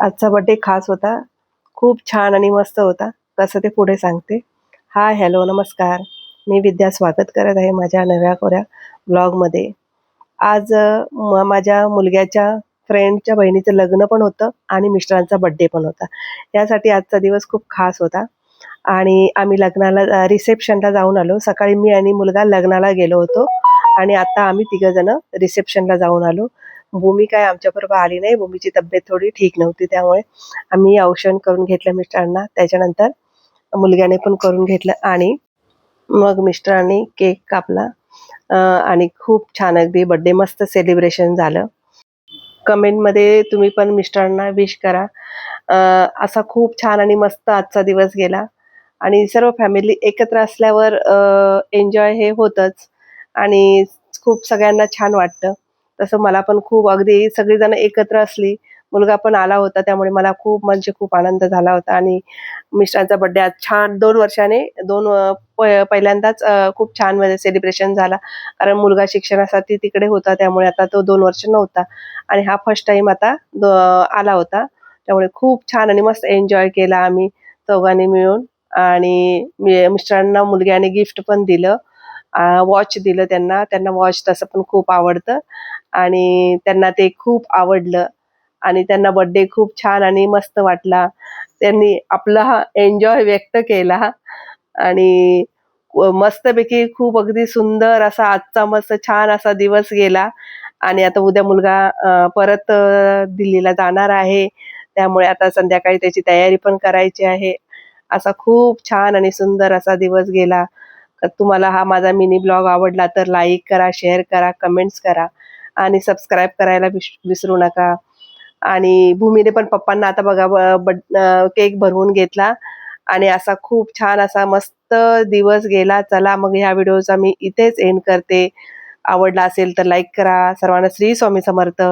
आजचा बर्थडे खास होता. खूप छान आणि मस्त होता. कसं ते पुढे सांगते. हाय, हॅलो, नमस्कार. मी विद्या स्वागत करत आहे माझ्या नव्या कोऱ्या ब्लॉगमध्ये. आज माझ्या मुलग्याच्या फ्रेंडच्या बहिणीचं लग्न पण होतं आणि मिस्टरांचा बर्थडे पण होता. यासाठी आजचा दिवस खूप खास होता आणि आम्ही लग्नाला रिसेप्शनला जाऊन आलो. सकाळी मी आणि मुलगा लग्नाला गेलो होतो आणि आता आम्ही तिघंजणं रिसेप्शनला जाऊन आलो. भूमी काय आमच्याबरोबर आली नाही. भूमीची तब्येत थोडी ठीक नव्हती, त्यामुळे आम्ही औषण करून घेतलं मिस्टरांना. त्याच्यानंतर मुलग्याने पण करून घेतलं आणि मग मिस्टरांनी केक कापला आणि खूप छान अगदी बर्थडे मस्त सेलिब्रेशन झालं. कमेंटमध्ये तुम्ही पण मिस्टरांना विश करा. असा खूप छान आणि मस्त आजचा दिवस गेला आणि सर्व फॅमिली एकत्र असल्यावर एन्जॉय हे होतंच आणि खूप सगळ्यांना छान वाटतं. तसं मला पण खूप अगदी सगळीजण एकत्र असली, मुलगा पण आला होता, त्यामुळे मला खूप म्हणजे खूप आनंद झाला होता आणि मिस्टरांचा बर्थडे आज छान 2 वर्षाने 2 पहिल्यांदाच खूप छान म्हणजे सेलिब्रेशन झाला. कारण मुलगा शिक्षणासाठी तिकडे होता, त्यामुळे आता तो 2 वर्ष नव्हता आणि हा फर्स्ट टाईम आता आला होता. त्यामुळे खूप छान आणि मस्त एन्जॉय केला आम्ही चौघांनी मिळून आणि मिस्टरांना मुलग्याने गिफ्ट पण दिलं. वॉच दिलं त्यांना. त्यांना वॉच तसं पण खूप आवडतं आणि त्यांना ते खूप आवडलं आणि त्यांना बर्थडे खूप छान आणि मस्त वाटला. त्यांनी आपला हा एन्जॉय व्यक्त केला आणि मस्तपैकी खूप अगदी सुंदर असा आजचा मस्त छान असा दिवस गेला आणि आता उद्या मुलगा परत दिल्लीला जाणार आहे. त्यामुळे आता संध्याकाळी त्याची तयारी पण करायची आहे. असा खूप छान आणि सुंदर असा दिवस गेला. तर तुम्हाला हा माझा मिनी ब्लॉग आवडला तर लाईक करा, शेअर करा, कमेंट्स करा आणि सबस्क्राईब करायला विसरू नका. आणि भूमीने पण पप्पांना आता बघा केक बनवून घेतला आणि असा खूप छान असा मस्त दिवस गेला. चला मग ह्या व्हिडिओचा मी इथेच एंड करते. आवडला असेल तर लाईक करा. सर्वांना श्री स्वामी समर्थ.